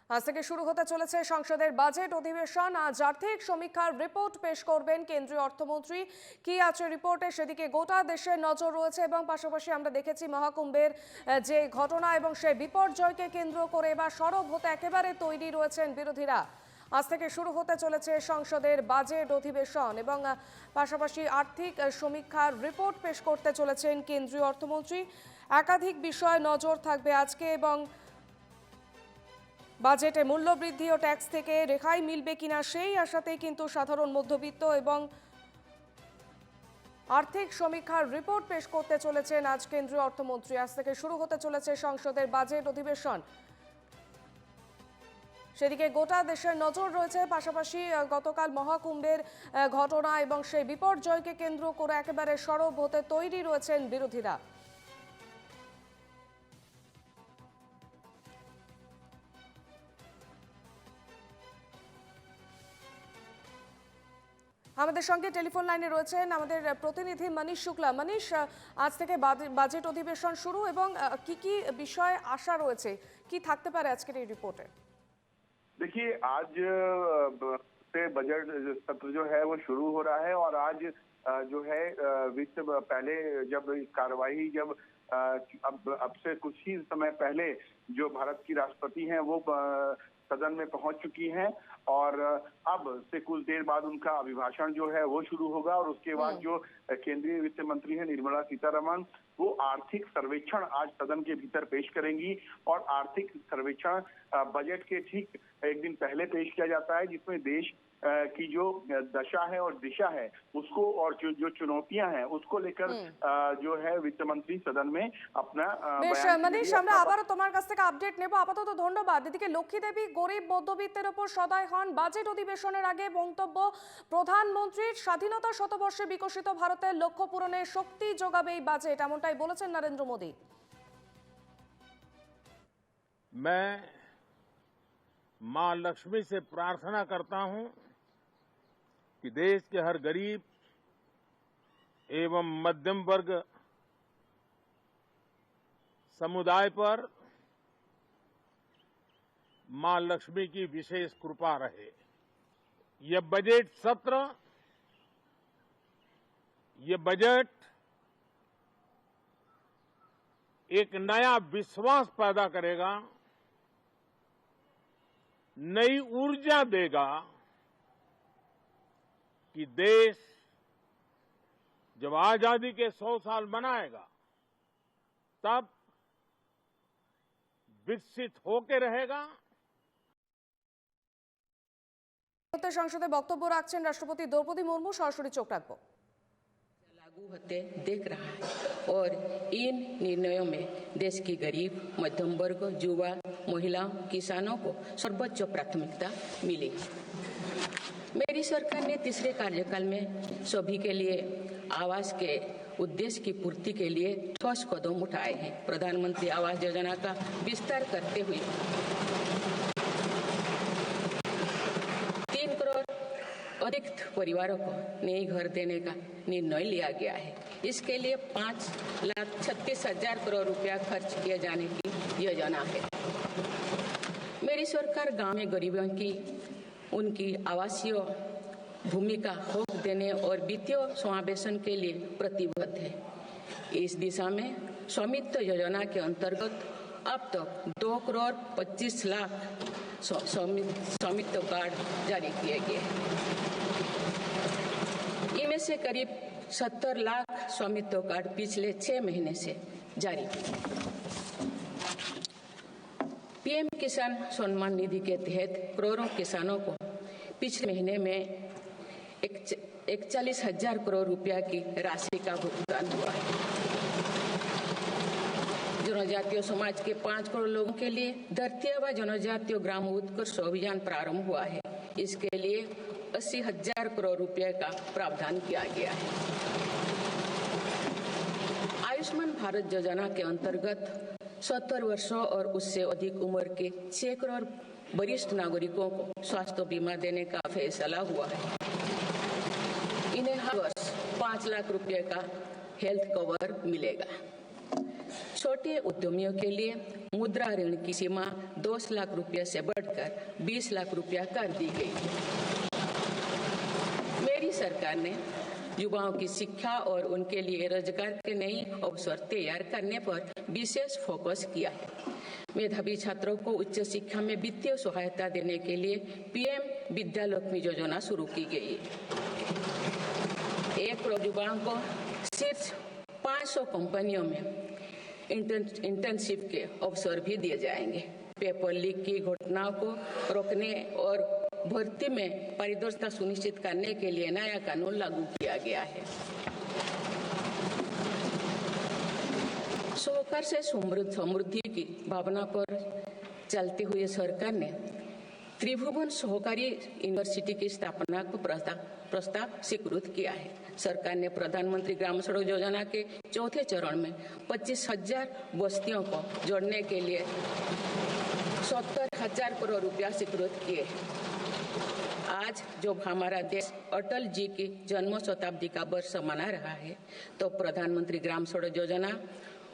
আজ থেকে শুরু হতে চলেছে সংসদের বাজেট অধিবেশন। আজ আর্থিক সমীক্ষার রিপোর্ট পেশ করবেন কেন্দ্রীয় অর্থমন্ত্রী। কি আছে রিপোর্টে সেদিকে গোটা দেশের নজর রয়েছে এবং পাশাপাশি আমরা দেখেছি মহাকুম্ভের যে ঘটনা এবং সেই বিপর্যয়কে কেন্দ্র করে এবার সরব হতে একেবারে তৈরি রয়েছেন বিরোধীরা। আজ থেকে শুরু হতে চলেছে সংসদের বাজেট অধিবেশন এবং পাশাপাশি আর্থিক সমীক্ষার রিপোর্ট পেশ করতে চলেছেন কেন্দ্রীয় অর্থমন্ত্রী। একাধিক বিষয় নজর থাকবে আজকে এবং বাজেটে মূল্যবৃদ্ধি ও ট্যাক্স থেকে রেহাই মিলবে কিনা সেই আশাতেই কিন্তু সাধারণ মধ্যবিত্ত এবং আর্থিক সমীক্ষার রিপোর্ট পেশ করতে চলেছেন আজ কেন্দ্রীয় অর্থমন্ত্রী। আজ থেকে শুরু হতে চলেছে সংসদের বাজেট অধিবেশন। সেদিকে গোটা দেশের নজর রয়েছে। পাশাপাশি গতকাল মহাকুম্ভের ঘটনা এবং সেই বিপর্যয়কে কেন্দ্র করে একেবারে সরব হতে তৈরি রয়েছেন বিরোধীরা। আমাদের সঙ্গে টেলিফোন লাইনে রয়েছেন আমাদের প্রতিনিধি মনীষ শুক্লা। মনীষ, আজ থেকে বাজেট অধিবেশন শুরু এবং কি কি বিষয় আশা রয়েছে, কি থাকতে পারে আজকের এই রিপোর্টে? देखिए, आज से बजट सत्र जो है वो शुरू हो रहा है और आज जो है वित्त पहले जब कार्रवाई अब से कुछ ही समय पहले जो भारत की राष्ट्रपति हैं वो सदन में पहुंच चुकी हैं और अब से कुछ देर बाद उनका अभिभाषण जो है वो शुरू होगा और उसके बाद जो केंद्रीय वित्त मंत्री है निर्मला सीतारमण वो आर्थिक सर्वेक्षण आज सदन के भीतर पेश करेंगी और आर्थिक सर्वेक्षण बजट के ठीक एक दिन पहले पेश किया जाता है जिसमें देश की जो दशा है और दिशा है उसको और जो चुनौतियां हैं उसको लेकर जो है वित्त मंत्री सदन में अपना মনীষ, আমরা আবারও তোমার কাছ থেকে আপডেট নেব। আপাতত ধন্যবাদ। এদিকে লক্ষ্মী দেবী গরিব মধ্যবিত্তের উপর সদয় হন। বাজেট অধিবেশনের আগে মন্তব্য প্রধানমন্ত্রীর, স্বাধীনতা শতবর্ষে বিকশিত ভারতের লক্ষ্য পূরণে শক্তি যোগাবে এই বাজেট, এমনটাই বলেছেন নরেন্দ্র মোদী। मैं मां लक्ष्मी से प्रार्थना करता हूं कि देश के हर गरीब एवं मध्यम वर्ग समुदाय पर मां लक्ष्मी की विशेष कृपा रहे। यह बजट सत्र, ये बजट एक नया विश्वास पैदा करेगा, नई ऊर्जा देगा कि देश जब आजादी के 100 साल मनाएगा तब विकसित होकर रहेगा। সংসদে বক্তব্য রাখছেন রাষ্ট্রপতি দ্রৌপদী মুর্মু। সরাসরি চোখ রাখবো। लागू होते देख रहा है और इन निर्णयों में देश की गरीब, मध्यम वर्ग, युवा, महिलाओं, किसानों को सर्वोच्च प्राथमिकता मिलेगी। मेरी सरकार ने तीसरे कार्यकाल में सभी के लिए आवास के उद्देश्य की पूर्ति के लिए ठोस कदम उठाए हैं। प्रधानमंत्री आवास योजना का विस्तार करते हुए 3 करोड़ अधिक परिवारों को नए घर देने का निर्णय लिया गया है। इसके लिए 5,36,000 करोड़ रुपया खर्च किए जाने की योजना है। मेरी सरकार गांव में गरीबों की उनकी आवासीय भूमिका हक देने और वित्तीय समावेशन के लिए प्रतिबद्ध है। इस दिशा में स्वामित्व योजना के अंतर्गत अब तक 2 करोड़ 25 लाख स्वामित्व कार्ड जारी किए गए हैं। इनमें से करीब 70 लाख स्वामित्व कार्ड पिछले 6 महीने से जारी किए। पीएम किसान सम्मान निधि के तहत करोड़ों किसानों को पिछले महीने में 41,000 करोड़ रुपया की राशि का भुगतान हुआ है। जनजातीय समाज के 5 करोड़ लोगों के लिए धरती आबा जनजातीय ग्राम उत्कर्ष अभियान प्रारंभ हुआ है। इसके लिए 80,000 करोड़ रुपए का प्रावधान किया गया है। आयुष्मान भारत योजना के अंतर्गत 70 वर्षों और उससे अधिक उम्र के 6 करोड़ वरिष्ठ नागरिकों को स्वास्थ्य बीमा देने का फैसला हुआ है। इन्हें हर वर्ष 5 लाख रुपए का हेल्थ कवर मिलेगा। छोटे उद्यमियों के लिए मुद्रा ऋण की सीमा 2 लाख रुपये से बढ़कर 20 लाख रुपया कर दी गई है। मेरी सरकार ने युवाओं की शिक्षा और उनके लिए रोजगार के नए अवसर तैयार करने पर विशेष फोकस किया है। मेधावी छात्रों को उच्च शिक्षा में वित्तीय सहायता देने के लिए पीएम विद्यालक्ष्मी योजना शुरू की गई है। 1 करोड़ युवाओं को शीर्ष 500 कंपनियों में इंटर्नशिप के अवसर भी दिए जाएंगे। पेपर लीक की घटनाओं को रोकने और भर्ती में पारदर्शिता सुनिश्चित करने के लिए नया कानून लागू किया गया है। सहकार से समृद्धि की भावना पर चलते हुए सरकार ने त्रिभुवन सहकारी यूनिवर्सिटी की स्थापना को प्रस्ताव स्वीकृत किया है। सरकार ने प्रधानमंत्री ग्राम सड़क योजना के चौथे चरण में 25,000 बस्तियों को जोड़ने के लिए 70,000 करोड़ रुपया स्वीकृत किए। आज जब हमारा देश अटल जी की जन्म शताब्दी का वर्ष मना रहा है, तो प्रधानमंत्री ग्राम सड़क योजना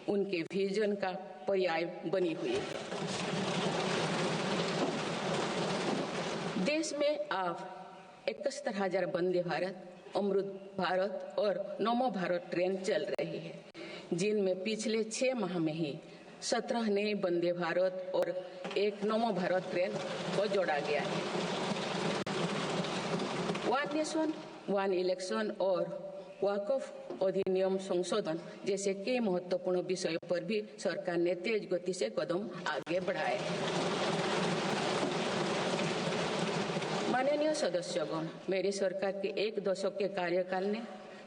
उनके विजन का पर्याय बनी हुई है। देश में अब 71,000 वंदे भारत, अमृत भारत और नमो भारत ट्रेन चल रही है, जिनमें पिछले 6 माह में ही 17 नए वंदे भारत और 1 नमो भारत ट्रेन को जोड़ा गया है। वन नेशन वन इलेक्शन और वक्फ अधिनियम संशोधन जैसे कई महत्वपूर्ण विषयों पर भी सरकार ने तेज गति से कदम आगे बढ़ाए। माननीय सदस्यगण, मेरी सरकार के 1 दशक के कार्यकाल ने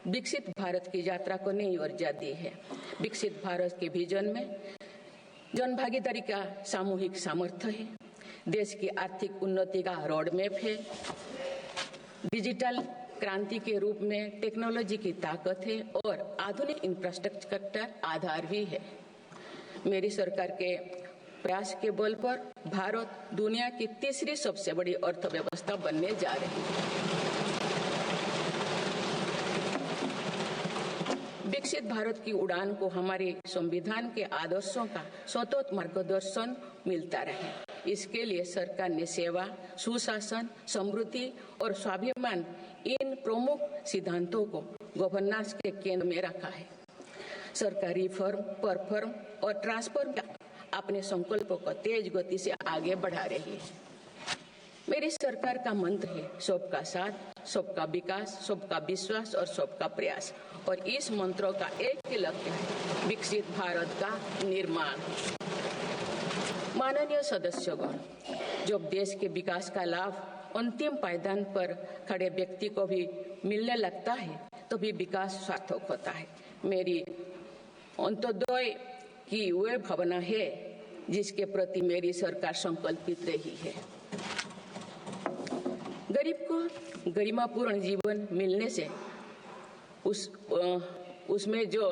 विकसित भारत की यात्रा को नई ऊर्जा दी है। विकसित भारत के विजन में जनभागीदारी का सामूहिक सामर्थ्य है। देश की आर्थिक उन्नति का रोड मैप है। डिजिटल क्रांति के रूप में टेक्नोलॉजी की ताकत है और आधुनिक इंफ्रास्ट्रक्चर आधार भी है। मेरी सरकार के प्रयास के बल पर भारत दुनिया की तीसरी सबसे बड़ी अर्थव्यवस्था बनने जा रही है। विकसित भारत की उड़ान को हमारे संविधान के आदर्शों का सतत मार्गदर्शन मिलता रहे, इसके लिए सरकार ने सेवा, सुशासन, समृद्धि और स्वाभिमान इन प्रमुख सिद्धांतों को गवर्नेंस के केंद्र में रखा है। सरकार रिफॉर्म, परफॉर्म और ट्रांसफॉर्म अपने संकल्पों को तेज गति से आगे बढ़ा रही है। मेरी सरकार का मंत्र है सबका साथ, सबका विकास, सबका विश्वास और सबका प्रयास, और इस मंत्रों का एक ही लक्ष्य है, विकसित भारत का निर्माण। माननीय सदस्यगण, जब देश के विकास का लाभ अंतिम पायदान पर खड़े व्यक्ति को भी मिलने लगता है, तो भी विकास सार्थक होता है। मेरी अंत्योदय की वह भावना है जिसके प्रति मेरी सरकार संकल्पित रही है। गरीब को गरिमापूर्ण जीवन मिलने से उसमें जो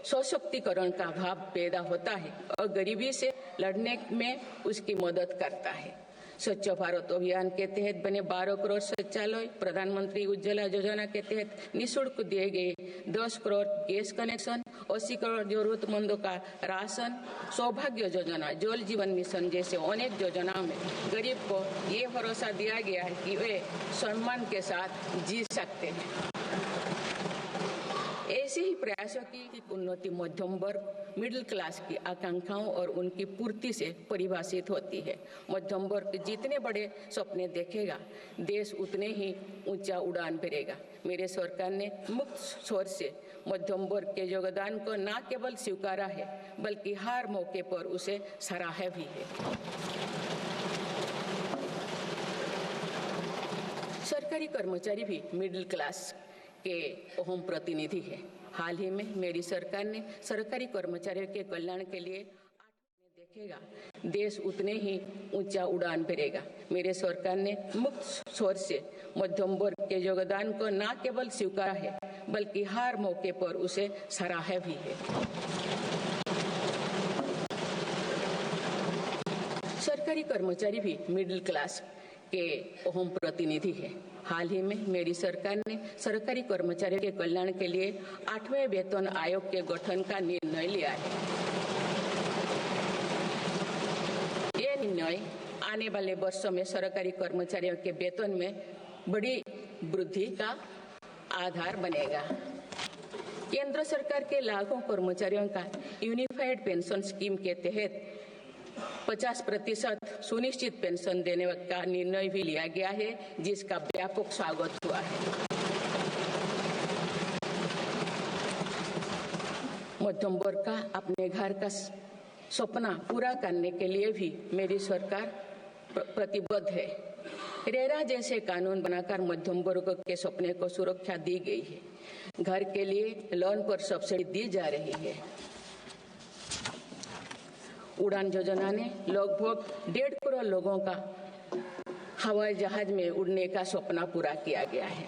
सशक्तिकरण का भाव पैदा होता है और गरीबी से लड़ने में उसकी मदद करता है। स्वच्छ भारत अभियान के तहत बने 12 करोड़ शौचालय, प्रधानमंत्री उज्ज्वला योजना के तहत निःशुल्क दिए गए 10 करोड़ गैस कनेक्शन, 80 करोड़ जरूरतमंदों का राशन, सौभाग्य योजना, जल जीवन मिशन जैसे अनेक योजनाओं में गरीब को ये भरोसा दिया गया है कि वे सम्मान के साथ जी सकते हैं। ऐसे ही प्रयासों की उन्नति मध्यम वर्ग, मिडिल क्लास की आकांक्षाओं और उनकी पूर्ति से परिभाषित होती है। मध्यम वर्ग जितने बड़े सपने देखेगा, देश उतने ही ऊंचा उड़ान भरेगा। मेरे सरकार ने मुक्त स्वर से मध्यम वर्ग के योगदान को न केवल स्वीकारा है, बल्कि हर मौके पर उसे सराहा भी है। सरकारी कर्मचारी भी मिडिल क्लास के अहम प्रतिनिधि है। हाल ही में मेरी सरकार ने सरकारी कर्मचारियों के कल्याण के लिए देखेगा, देश उतने ही ऊंचा उड़ान भरेगा। मेरे सरकार ने मुक्त स्वर से मध्यम वर्ग के योगदान को न केवल स्वीकारा है, बल्कि हर मौके पर उसे सराहा भी है। सरकारी कर्मचारी भी मिडिल क्लास के अहम प्रतिनिधि है। हाल ही में मेरी सरकार ने सरकारी कर्मचारियों के कल्याण के लिए 8वें वेतन आयोग के गठन का निर्णय लिया है। निर्णय आने वाले वर्षों में सरकारी कर्मचारियों के वेतन में बड़ी वृद्धि का आधार बनेगा। केंद्र सरकार के लाखों कर्मचारियों का यूनिफाइड पेंशन स्कीम के तहत 50% सुनिश्चित पेंशन देने का निर्णय भी लिया गया है, जिसका व्यापक स्वागत हुआ है। मध्यम वर्ग का अपने घर का सपना पूरा करने के लिए भी मेरी सरकार प्रतिबद्ध है। रेरा जैसे कानून बनाकर मध्यम वर्ग के सपने को सुरक्षा दी गई है। घर के लिए लोन पर सब्सिडी दी जा रही है। उड़ान योजना ने लगभग 1.5 करोड़ लोगों का हवाई जहाज में उड़ने का सपना पूरा किया गया है।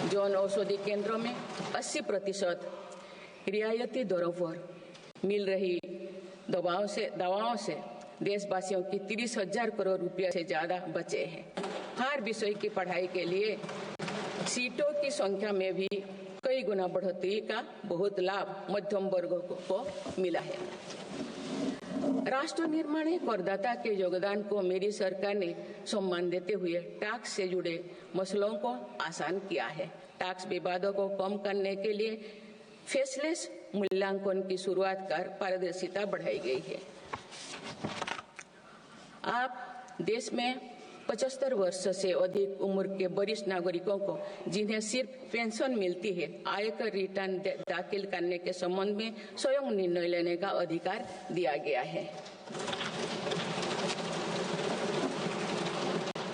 जन औषधि केंद्रों में 80% रियायती दरों पर मिल रही दवाओं से देशवासियों की 30,000 करोड़ रुपए से ज्यादा बचे हैं। हर विषय की पढ़ाई के लिए सीटों की संख्या में भी कई गुना बढ़ोतरी का बहुत लाभ मध्यम वर्ग को मिला है। राष्ट्र निर्माण में करदाता के योगदान को मेरी सरकार ने सम्मान देते हुए टैक्स से जुड़े मसलों को आसान किया है। टैक्स विवादों को कम करने के लिए फेसलेस मूल्यांकन की शुरुआत कर पारदर्शिता बढ़ाई गई है। आप देश में 75 वर्ष से अधिक उम्र के वरिष्ठ नागरिकों को जिन्हें सिर्फ पेंशन मिलती है, आयकर रिटर्न दाखिल करने के संबंध में स्वयं निर्णय लेने का अधिकार दिया गया है।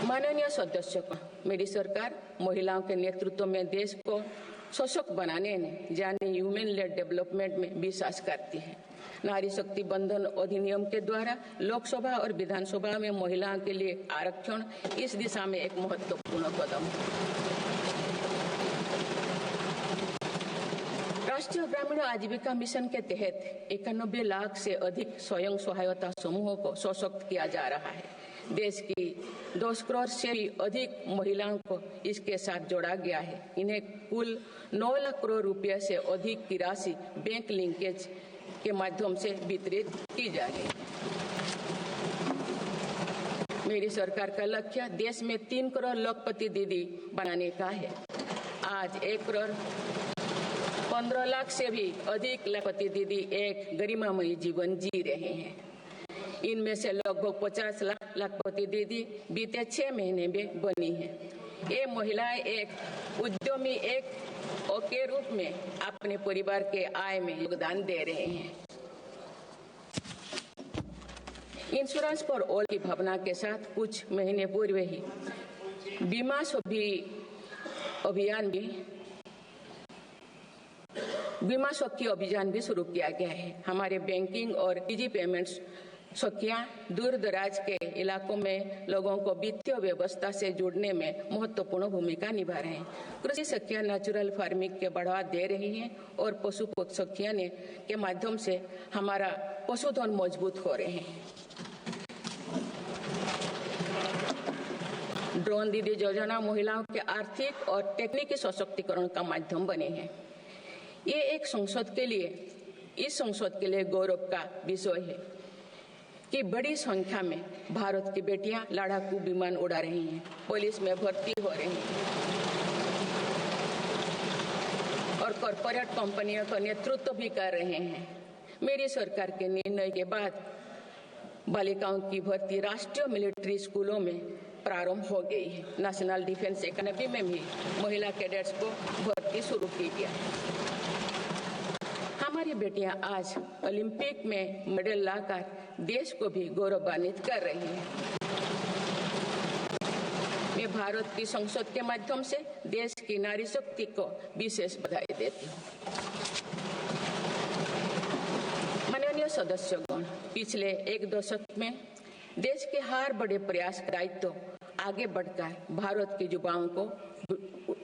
माननीय सदस्यों को मेरी सरकार महिलाओं के नेतृत्व में देश को सशक्त बनाने में यानी ह्यूमन लेड डेवलपमेंट में विश्वास करती है। नारी शक्ति बंधन अधिनियम के द्वारा लोकसभा और विधानसभा में महिलाओं के लिए आरक्षण इस दिशा में एक महत्वपूर्ण कदम है। राष्ट्रीय ग्रामीण आजीविका मिशन के तहत 91 लाख से अधिक स्वयं सहायता समूहों को सशक्त किया जा रहा है। देश की 2 करोड़ से भी अधिक महिलाओं को इसके साथ जोड़ा गया है। इन्हें कुल 9 लाख करोड़ रुपए से अधिक की राशि बैंक लिंकेज के माध्यम से वितरित की जा रही है। मेरी सरकार का लक्ष्य देश में 3 करोड़ लखपति दीदी बनाने का है। आज 1 करोड़ 15 लाख से भी अधिक लखपति दीदी एक गरिमामयी जीवन जी रहे हैं। इनमें से लगभग 50 लाख लखपति दीदी बीते 6 महीने में बनी है। ये महिलाएं एक उद्यमी के रूप में अपने परिवार के आय में योगदान दे रहे हैं। इंश्योरेंस फॉर ऑल की भावना के साथ कुछ महीने पूर्व ही बीमा सखी अभियान भी शुरू किया गया है। हमारे बैंकिंग और निजी पेमेंट्स सखियां दूर दराज के इलाकों में लोगों को वित्तीय व्यवस्था से जुड़ने में महत्वपूर्ण भूमिका निभा रहे हैं। कृषि सखियां नेचुरल फार्मिंग के बढ़ावा दे रही हैं और पशु सखियां के माध्यम से हमारा पशुधन मजबूत हो रहे हैं। ड्रोन दीदी योजना महिलाओं के आर्थिक और तकनीकी सशक्तिकरण का माध्यम बने हैं। ये एक संसद के लिए गौरव का विषय है कि बड़ी संख्या में भारत की बेटियां लड़ाकू विमान उड़ा रही हैं, पुलिस में भर्ती हो रही हैं और कॉरपोरेट कंपनियों का नेतृत्व भी कर रहे हैं। मेरी सरकार के निर्णय के बाद बालिकाओं की भर्ती राष्ट्रीय मिलिट्री स्कूलों में प्रारंभ हो गई है। नेशनल डिफेंस एकेडमी में भी महिला कैडेट्स को भर्ती शुरू की गई है। हमारी बेटियां आज ओलंपिक में मेडल लाकर देश को भी गौरवान्वित कर रही हैं। मैं भारत की संसद के माध्यम से देश की नारी शक्ति को विशेष बधाई देती हूँ। माननीय सदस्यगण, पिछले 1 दशक में देश के हर बड़े प्रयास का दायित्व आगे बढ़कर भारत के युवाओं को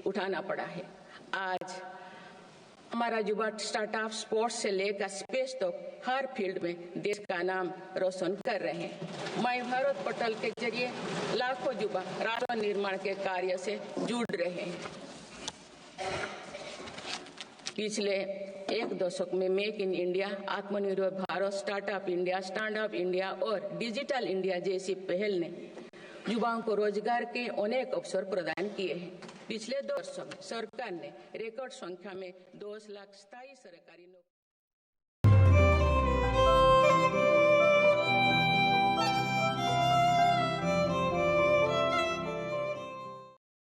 उठाना पड़ा है। आज हमारा युवा स्टार्टअप स्पोर्ट्स से लेकर स्पेस तक हर फील्ड में देश का नाम रोशन कर रहे हैं। माय भारत पोर्टल के जरिए लाखों युवा राष्ट्र निर्माण के कार्य से जुड़ रहे हैं। पिछले एक दशक में मेक इन इंडिया, आत्मनिर्भर Bharat, startup India, stand up India और डिजिटल इंडिया जैसी पहल ने युवाओं को रोजगार के अनेक अवसर प्रदान किए हैं। पिछले 2 वर्षों में सरकार ने रिकॉर्ड संख्या में 2 लाख स्थायी सरकारी नौकरी